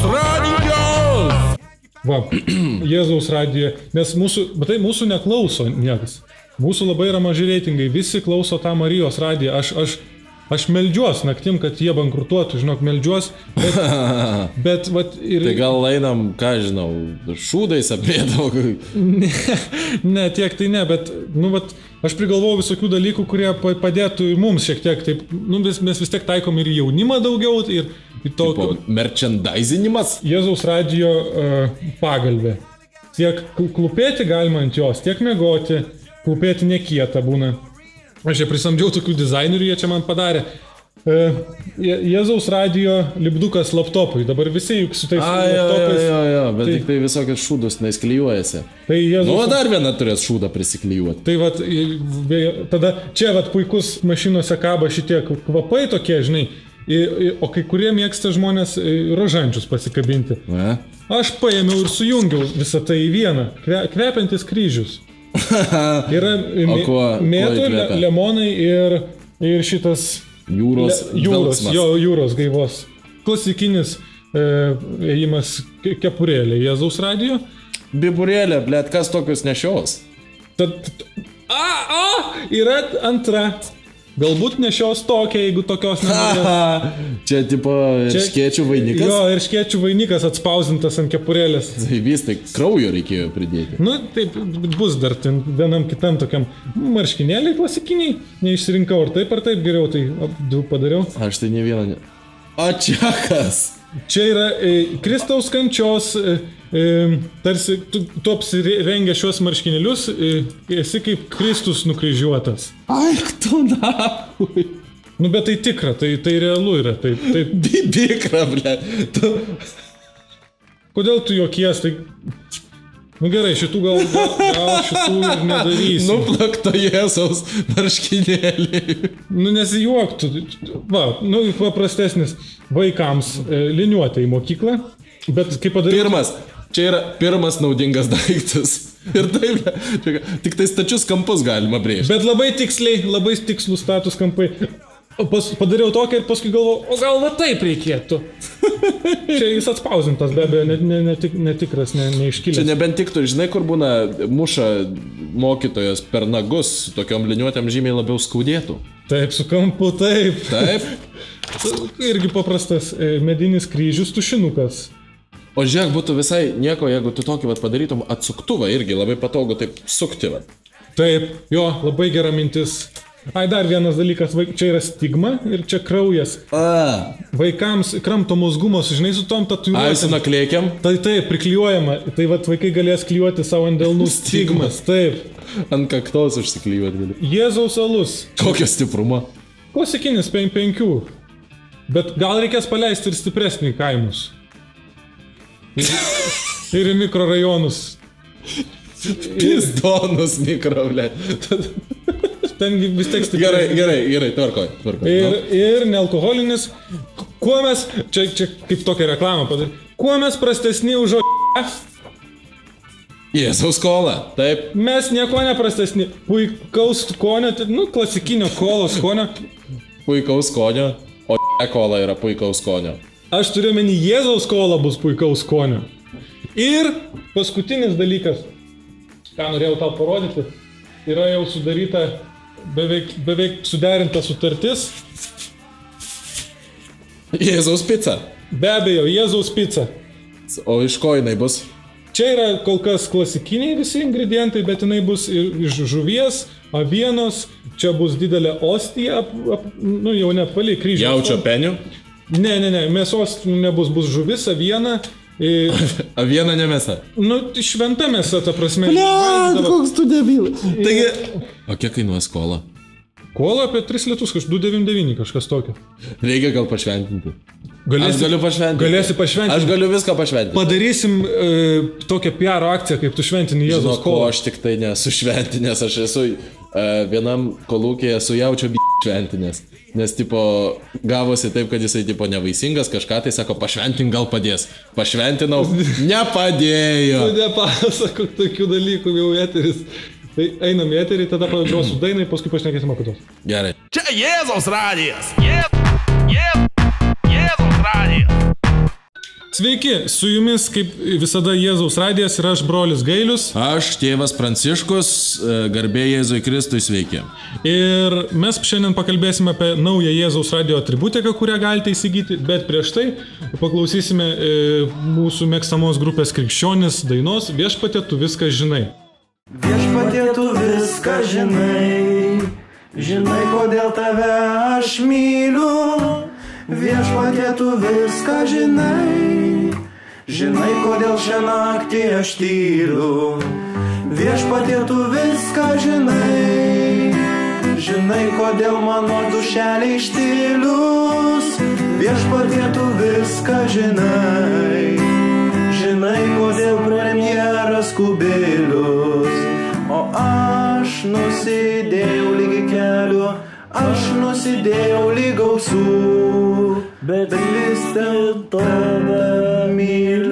Jėzaus radijos! Va, Jėzaus radija, nes mūsų neklauso niekas. Mūsų labai yra maži reitingai, visi klauso tą Marijos radiją. Aš meldžiuos naktim, kad jie bankrutuotų, žinok, meldžiuos, bet vat ir... Tai gal einam, ką žinau, šūdais apėdau. Ne, tiek tai ne, bet, nu, vat, aš prigalvojau visokių dalykų, kurie padėtų ir mums šiek tiek, taip, nu, mes vis tiek taikom ir jaunimą daugiau, ir to... Tipo, merchandisinimas? Jėzaus radijo pagalbė. Tiek klūpėti galima ant jos, tiek mėgoti, klūpėti nekieta būna. Aš čia prisamdžiau tokių dizainerių, jie čia man padarė. Jėzaus radijo lipdukas laptopui. Dabar visi juk su tais laptopais. Jo, bet tai, tik tai visokios šūdus neįsklijuojasi. Tai Jėzaus... Nu, dar vieną turės šūdą prisiklijuoti. Tai vat, tada čia vat puikus mašinose kaba šitie kvapai tokie, žinai. O kai kurie mėgsta žmonės rožančius pasikabinti. Ne? Aš paėmiau ir sujungiau visą tai į vieną. Kvepiantis kryžius. Yra mėtų, lemonai ir šitas jūros gaivos. Klasikinis ėjimas kepurėlė Jėzaus radijo. Biburėlė, blėt, kas tokius nešios? Yra antra. Galbūt nešios tokia, jeigu tokios nenorės. Čia tipo erškėčių vainikas? Jo, erškėčių vainikas atspausintas ant kepurėlės. Tai vis tai kraujo reikėjo pridėti. Nu, taip bus dar vienam kitam tokiam marškinėliai klasikiniai. Neišsirinkau ar taip geriau, tai du padariau. Aš tai ne vieną ne... O čia kas? Čia yra Kristaus kančios, tarsi tu apsirengę šios marškinėlius, esi kaip Kristus nukryžiuotas. Ai, tu nahui. Nu, bet tai tikra, tai realu yra. Tai... Bibikra, ble. Kodėl tu juokies, tai... Nu gerai, šitų gal šitų ir nedarysi. Nuplakto Jėzaus marškinėlį. Nu nesijuoktų. Va, nu paprastesnis vaikams liniuotė į mokyklą. Bet kaip padaryti... Čia yra pirmas naudingas daiktas. Ir taip, tik tai stačius kampus galima brėžti. Bet labai tiksliai, labai tikslus status kampai. Padariau tokią ir paskui galvoju, o gal va taip reikėtų. Čia jis atspausintas, be abejo, netikras, neiškilęs. Čia nebent tiktų, žinai, kur būna muša mokytojas per nagus, su tokiom liniuotėm žymiai labiau skaudėtų. Taip, su kampu, taip. Taip. Irgi paprastas medinis kryžius, tušinukas. O žiūrėk, būtų visai nieko, jeigu tu tokį padarytum atsuktuvą, irgi labai patogu taip sukti. Taip, jo, labai gera mintis. Ai, dar vienas dalykas, čia yra stigma ir čia kraujas. Vaikams kramtomos gumos, žinai, su tom tatuiruotėm. Ai, su naklėkiam? Tai taip, priklijuojama. Tai vaikai galės klijuoti savo ant delnų stigmas. Taip. Ant kaktos užsiklijuoti gali. Jėzaus alus. Kokio stiprumo? Klasikinis 5. Bet gal reikės paleisti ir stipresnį kaimus. Ir į mikrorajonus. Pizdonus mikrorajonus. Ten vis tiek stipriai. Gerai, tvarkoj. Ir nealkoholinis. Kuo mes, čia kaip tokią reklamą padaryti, kuo mes prastesni už Jėzaus kolą, taip. Mes nieko neprastesni. Puikaus skonio, nu, klasikinio kolos skonio. Puikaus skonio, o kola yra puikaus skonio. Aš turiu menį, Jėzaus kola bus puikaus skonio. Ir paskutinis dalykas, ką norėjau tau parodyti, yra jau sudaryta beveik suderinta sutartis. Jėzaus pica. Be abejo, Jėzaus pica. O iš ko jinai bus? Čia yra kol kas klasikiniai visi ingredientai, bet jinai bus iš žuvies, avienos, čia bus didelė ostija, nu jau nepaliai kryžiaus. Jaučio penių? Ne, mėsos nebus, bus žuvis, aviena. Aviena ne mėsa. Nu, šventa mėsa, ta prasme. Koks tu debilas. Taigi... O kiek kainuos kola? Kola apie 3 litus, 2,99 kažkas tokio. Reikia gal pašventinti. Aš galiu pašventinti. Galėsi pašventinti. Aš galiu viską pašventinti. Padarysim tokią PR akciją, kaip tu šventini Jėzaus kolą. Aš tik tai nesu šventinės, aš esu vienam kolūkėje su jaučio šventinės. Nes, tipo, gavosi taip, kad jisai, tipo, nevaisingas, kažką tai sako, pašventink gal padės. Pašventinau, nepadėjo. Tu nepasakok tokių dalykų, jau eteris. Tai einam į eterį, tada pagrosiu dainai, paskui pašnekėsim apie tos. Gerai. Čia Jėzaus radijas. Jėzaus radijas. Sveiki, su jumis kaip visada Jėzaus radijas ir aš brolis Gailius. Aš tėvas Pranciškus, garbė Jėzui Kristui, sveiki. Ir mes šiandien pakalbėsime apie naują Jėzaus radijo atributiką, kurią galite įsigyti, bet prieš tai paklausysime mūsų mėgstamos grupės Krikščionis dainos Viešpatie tu viską žinai. Viešpatie tu viską žinai, žinai kodėl tave aš myliu. Viešpatie tu viską žinai, žinai kodėl šią naktį aš tyliu. Viešpatie tu viską žinai, žinai kodėl mano dušelė ištylius. Viešpatie tu viską žinai, žinai kodėl premjeras kubilius. O aš nusidėjau lygi keliu, aš nusidėjau lyg ausų, bet vis dėlto tave myliu.